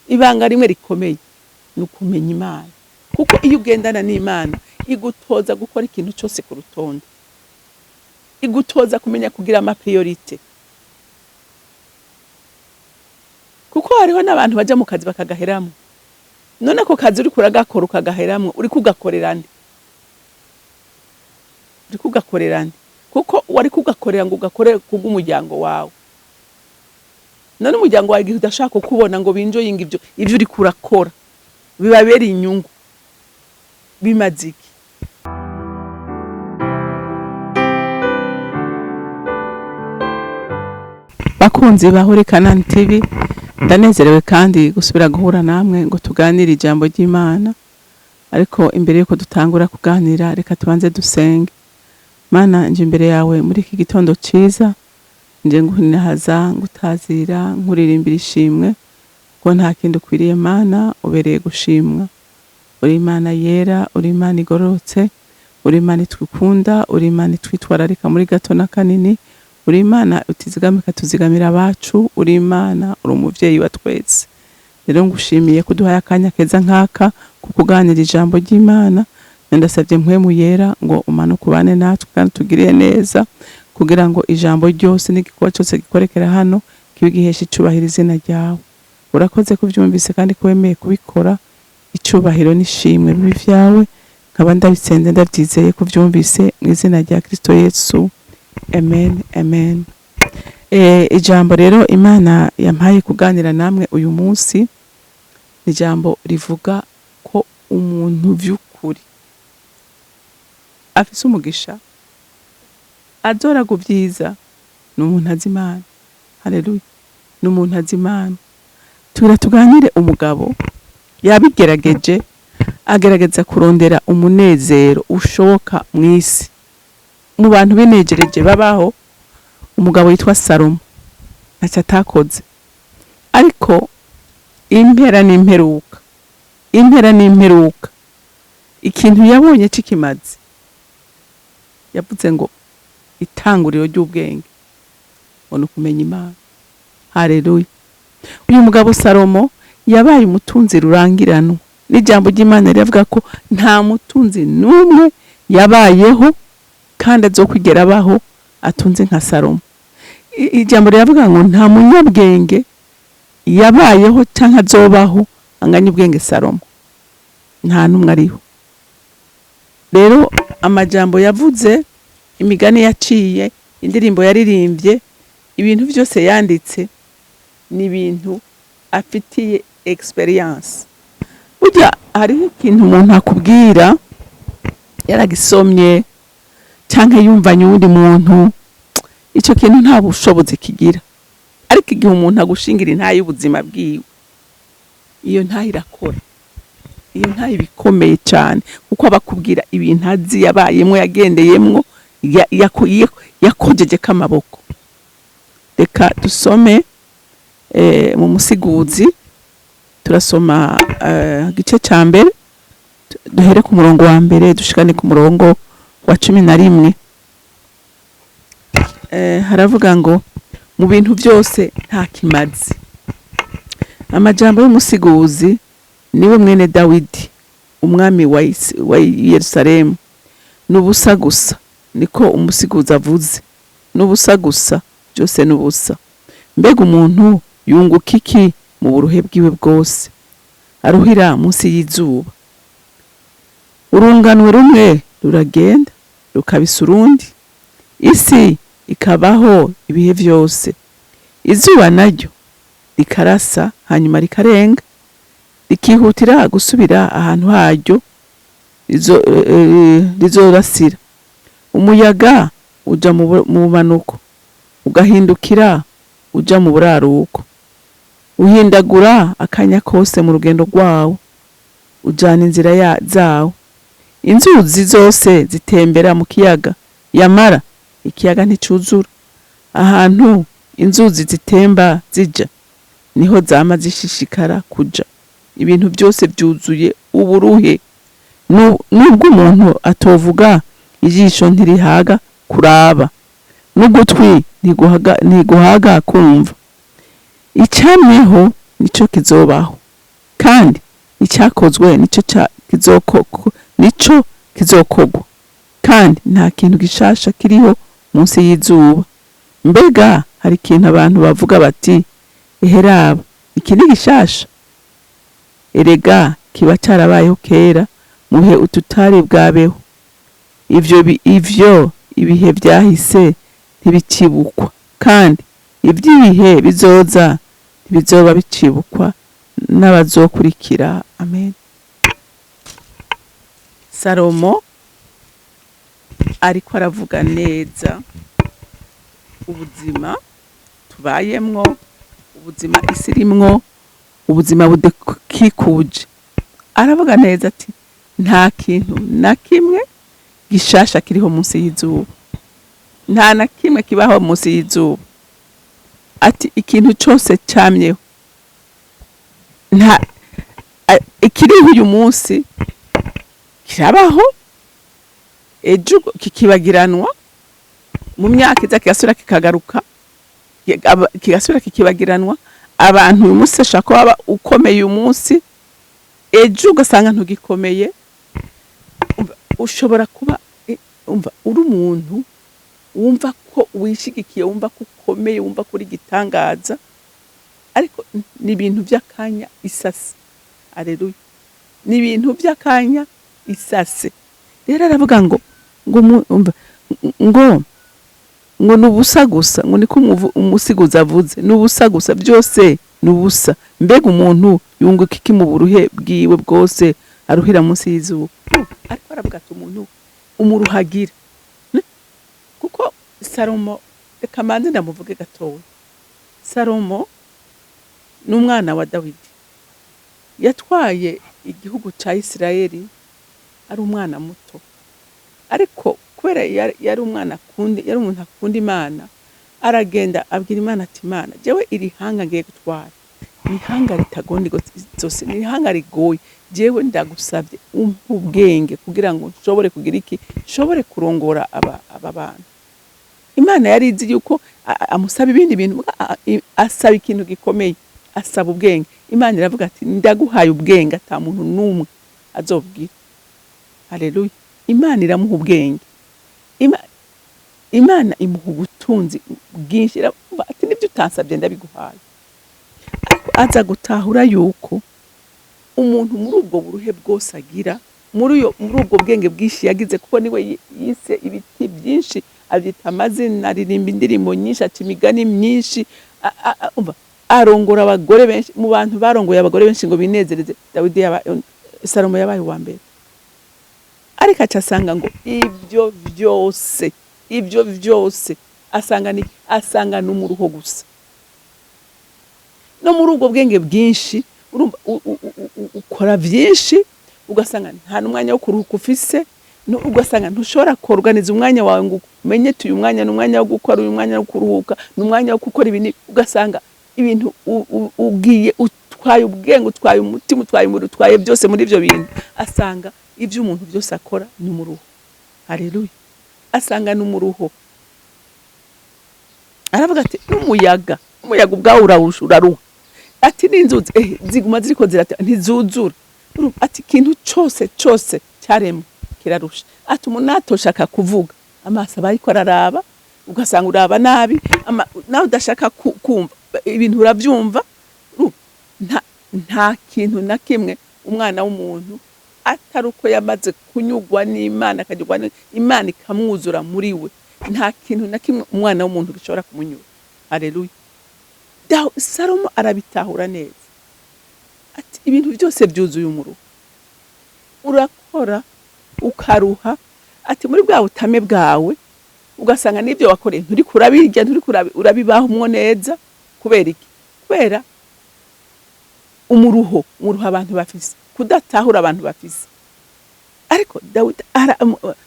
ibanga rimwe rikomeye ni ukumenya Imana, kuko iyo ugendana n'Imana igutoza gukora ikintu cyose ku rutonde, igutoza kumenya kugira ama priorite, kuko hariho n'abantu baja mu kazi bakagaheramo. None ko kazi uri kuragakora ukagaheramo, uri kugakorera nde? Uri kugakorera nde? Kuko wari kugakorera ngo ugakore kubw'umuryango wawe. None umuryango wawe igihe udashaka kubona ngo binjoyinga ivyo uri kurakora bibabera inyungu bimaziki. Bakunzi bahore CANAAN TV, ndanezerewe kandi gusubira guhura namwe ngo tuganire ijambo ry'Imana. Ariko imbere yuko dutangura kuganira, reka tubanze dusenge. Mana, nje imbere yawe muri iki gitondo ciza, nje nguhinahaza, ngutazira, nkuririmbira ishimwe, ko nta kindi ukwiriye Mana, ubereye gushimwa. Uri Imana yera, uri Imana igororotse, uri Imana twikunda, uri Imana twitwararika muri gato na kanini, uri Imana utizigamika tuzigamira abacu, uri Imana, uri umuvyeyi wa twese. Rero ngushimiye kuduhaye akanya keza nkaka kukuganira ijambo ry'Imana. Ndasavye mpwemu yera ngo umano kubane natwe kandi tugiriye neza, kugira ngo ijambo ryose n'igikora cyose gikorekera hano kibe gihesha icubahiro izina ryawe. Urakoze kuvyumvise kandi kwemeye kubikora, icubahiro n'ishimwe bibi vyawe, nkaba ndabisenze ndavyizeye kuvyumvise mu izina rya Kristo Yesu. Amen, amen. Ijambo rero Imana yampaye kuganira namwe uyu munsi, ijambo rivuga ko umuntu vy'ukuri afise umugisha, azora guvyiza, n'umuntu azi Imana. Haleluya, n'umuntu azi Imana. Tuganire umugabo yabigerageje, agerageza kurondera umunezero ushoboka mw'isi, mu bantu benejereje babaho. Umugabo yitwa Salomo ntacyo atakoze, ariko impera n'imperuka ikintu yabonye cikimazi, yavuze ngo itanguriro ry'ubwenge ngo nukumenya Imana. Haleluya. Uyu mugabo Salomo yabaye umutunzi rurangiranwa, n'ijambo ry'Imana rivuga ko nta mutunzi n'umwe yabayeho kandi azokwigera abaho atunze nka Salomo. Ijambo riravuga ngo nta munyabwenge yabayeho canke azobaho anganya ubwenge Salomo, nta numwe ariho. Rero amajambo yavuze, imigani yaciye, indirimbo yaririmbye, ibintu byose yanditse ni ibintu afitiye experience. Burya hariho ikintu umuntu akubwira yaragisomye canke yumvanye uwundi muntu, ico kintu nta bushobozi kigira. Ariko igihe umuntu agushingira intayi y'ubuzima bwiwe, iyo ntayi irakora, iyo ntayi bikomeye cyane, kuko abakubwira ibintu azi yabayemwo, yagendeyemwo, yakojeje kamaboko. Reka dusome mu musiguzi, turasoma gice ca mbere, duhere ku murongo wa mbere dushikane ku murongo wa 11. Haravuga ngo mu bintu byose nta kimazi. Amajambo y'umusiguzi niwe mwene Dawidi, umwami wa Yerusalemu. N'ubusa gusa, niko umusiguzi avuze, n'ubusa gusa, byose n'ubusa. Mbega umuntu yunguka iki mu buruhe bwiwe bwose, aruhira munsi y'izuba? Urunganwe rumwe ruragenda rukabisa urundi, isi ikabaho ibihe byose. Izuba naryo rikarasa hanyuma rikarenga, rikihutira gusubira ahantu haryo rizorasira. Umuyaga uja mu bumanuko, ugahindukira uja mu buraruko, uhindagura akanya kose mu rugendo rwawo, ujana inzira zawo. Inzuzi zose zitembera mu kiyaga, yamara ikiyaga nticuzura. Ahantu inzuzi zitemba zija, niho zama zishishikara kuja. Ibintu byose byuzuye uburuhe, nubwo umuntu atovuga, ijisho ntirihaga kuraba, n'ugutwi ntiguhaga kumva. Icamyeho nico kizobaho, kandi icyakozwe nico kizokogwa, kandi nta kintu gishasha kiriho munsi y'izuba. Mbega hari ikintu abantu bavuga bati eheraba iki ni gishasha? Erega kiba cyarabayeho kera mu bihe ututari bwabeho. Ivyo ibihe byahise ntibikibukwa, kandi iby'ibihe bizoza ntibizoba bicibukwa n'abazokurikira. Amen. Salomo ariko aravuga neza ubuzima tubayemwo, ubuzima isi irimwo, ubuzima budakikuje. Aravuga neza ati nta kintu na kimwe gishasha kiriho munsi y'izuba, nta na kimwe kibaho munsi y'izuba. Ati ikintu cyose cyamyeho, nta ikiriho uyu munsi kirabaho, ejo kikibagiranwa, mu myaka iza kigasubira kikagaruka, kigasubira kikibagiranwa. Abantu uyu munsi ashaka waba ukomeye uyu munsi, ejo ugasanga ntugikomeye. Ushobora kuba uri umuntu wumva ko wishigikiye, wumva ko ukomeye, wumva ko uri gitangaza, ariko ni ibintu by'akanya isase. Aleluya. Ni ibintu by'akanya isase. Rero aravuga ngo nubusa gusa, ngo niko umusiguza avuze, nubusa gusa, byose nubusa. Mbega umuntu yunguka iki mu buruhe bwiwe bwose aruhira munsi y'izuba? Ariko aravuga ati umuntu umuruhagira. Kuko Salomo, reka manze ndamuvuge gatoya. Salomo n'umwana wa Dawidi, yatwaye igihugu ca Isirayeli ari umwana muto, ariko kubera yari umuntu akunda Imana, aragenda abwira Imana ati Imana, jewe iri hanga ngiye gutwara ni hanga ritagondi zose, ni hanga rigoye, jewe ndagusabye umpa ubwenge kugira ngo nshobore kugira iki, nshobore kurongora aba bantu. Imana yari izi yuko amusaba ibindi bintu, asaba ikintu gikomeye, asaba ubwenge. Imana iravuga ati ndaguhaye ubwenge ata muntu numwe azobwira. Haleluya. Imana iramuha ubwenge, Imana imuha ubutunzi bwinshi, ati nibyo utansabye ndabiguhaye. Aza gutahura yuko umuntu muri ubwo buruhe bwose agira, muri ubwo bwenge bwinshi yagize, kuko niwe yise ibiti byinshi, abyita amazina, aririmba indirimbo nyinshi, ati imigani myinshi, arongora abagore benshi. Mu bantu barongoye abagore benshi ngo binezereze, Dawidi Salomo yabaye uwa mbere. Ariko acasanga ngo ibyo byose asanga n'umuruho gusa. No muri ubwo bwenge bwinshi ukora byinshi, ugasanga nta n'umwanya wo kuruhuka ufise, ugasanga ntushobora kuorganiza umwanya wawe ngo umenye uyu mwanya n'umwanya wo gukora, uyu mwanya wo kuruhuka, n'umwanya wo gukora ibintu. Ugasanga ibintu ugiye utwaye ubwenge, utwaye umutima, utwaye umubiri, utwaye byose muri ibyo bintu. Asanga ibyo umuntu byose akora ni umuruho. Haleluya. Asanga n'umuruho. Aravuga ati umuyaga ubwawe uraruha. Ati n'inzuzi ziguma ziriko ntizuzura. Ati ikintu cyose cyaremwe kirarusha. Ati umuntu atoshaka kuvuga, amaso abayiko araraba, ugasanga uraba nabi, nawe udashaka kumva ibintu urabyumva. Nta kintu na kimwe umwana w'umuntu atari uko yamaze kunyugwa n'Imana, akajyugwa Imana ikamwuzura muri we. Nta kintu na kimwe umwana w'umuntu gishobora kumunyura. Haleluya. Salomo arabitahura neza. Ati ibintu byose byuzuye umuruho, urakora ukaruha. Ati muri bwa butame bwawe ugasanga n'ibyo wakoreye nturi kurabirya, nturi urabibahumwo neza. Kubera iki? Kubera umuruho abantu bafise, kudatahura abantu bafise. Ariko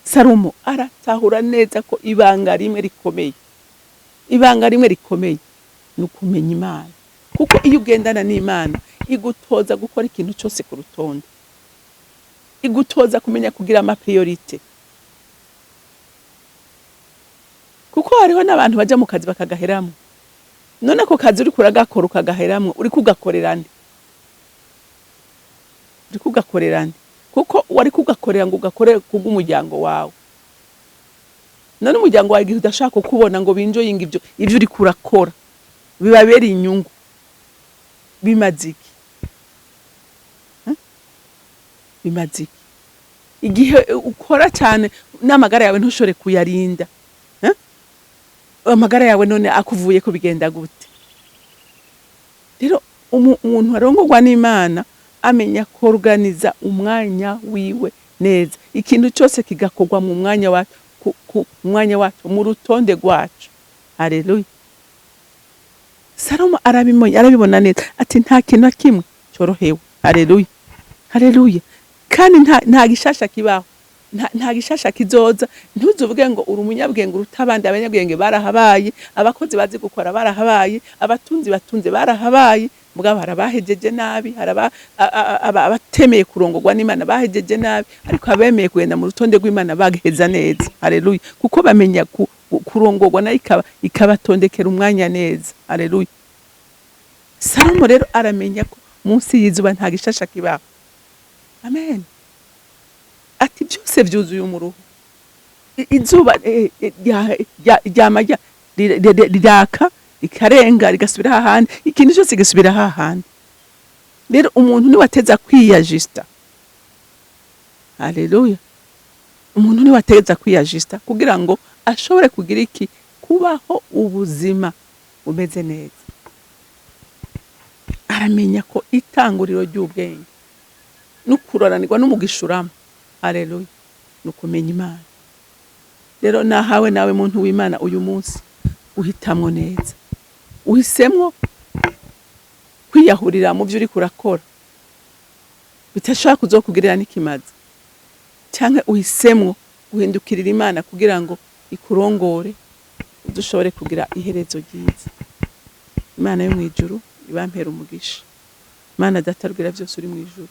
Salomo aratahura neza ko ibanga rimwe rikomeye ni ukumenya Imana. Kuko iyo ugendana n'Imana igutoza gukora ikintu cyose ku rutonde, igutoza kumenya kugira priorite. Kuko hariho n'abantu baja mu kazi bakagaheramo, none ko kazi uri kuragakora ukagaheramo, uri kugakorera nde? uri kugakorera nde? Kuko wari kugakorera ngo ugakorere kubw'umuryango wawe. None umuryango wawe igihe udashaka kubona ngo binjoyinga ivyo uri kurakora bibabera inyungu bimaziki. Bimaziki igihe ukora cyane n'amagara yawe ntushore kuyarinda. Amagara yawe none akuvuye ko bigenda gute? Rero umuntu arongorwa n'Imana amenya kuorganiza umwanya wiwe neza, ikintu cyose kigakorwa mu mwanya wa mwanya wacu, mu rutonde rwacu. Haleluya. Salomo arabibona neza ati nta kintu na kimwe cyorohewe. Haleluya. Haleluya. Kandi nta gishasha kibaho, nta gishasha kizoza. Ntuzuvuge ngo uri umunyabwenge urutabandi. Abanyabwenge barahabaye, abakozi bazi gukora barahabaye, batunze barahabaye, mugabo harabahejeje nabi, abatemeye kurongorwa n'Imana bahejeje nabi, ariko abemeye kugenda mu rutonde rw'Imana bagaheza neza. Haleluya. Kuko bamenya kurongorwa na ikabatondekera umwanya neza. Haleluya. Salomo rero aramenya ko munsi y'izuba nta gishasha kibaho. Amen. Ati byose byuzuye umuruho. Izuba ryama ryaka ikarenga rigasubira hahandi, ikintu cyose gisubira hahandi. Rero umuntu ni wateza kwiyajista. Haleluya. Umuntu ni wateza kwiyajista kugira ngo ashobore kugira iki, kubaho ubuzima bumeze neza. Aramenya ko itanguriro ry'ubwenge nukuroranirwa n'umugisha uramo. Haleluya. Nukumenya Imana. Rero nahawe nawe muntu w'Imana uyu munsi uhitamwo neza. Uhisemwo kwiyahurira mu byo uri kurakora bitashaka kuzokugirira n'ikimazi, cyangwa uhisemwo guhindukirira Imana kugira ngo ikurongore udushobore kugira iherezo ryiza. Imana yo mu ijuru ibampera umugisha. Imana datarwira byose uri mu ijuru,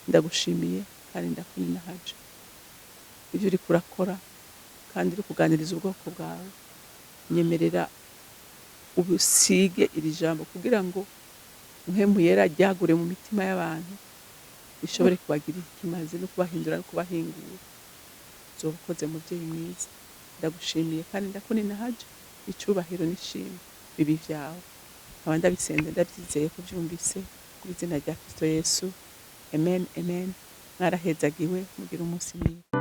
ndagushimiye kandi ndakuninahaje ibyo uri kurakora kandi uri kuganiriza ubwoko bwawe. Nyemerera ubusige iri jambo kugira ngo Mpemu Yera ryagure mu mitima y'abantu, bishobore kubagirira ikimazi no kubahindura no kubahingura. Zobukoze muvyeyi mwiza, ndagushimiye kandi ndakuninahaje. Icyubahiro n'ishimwe bibi vyawe, nkaba ndabisenze ndabyizeye ko byumvise ku izina rya Kristo Yesu. Amen, amen. Mwarahezagiwe, mugira umunsi mwiza.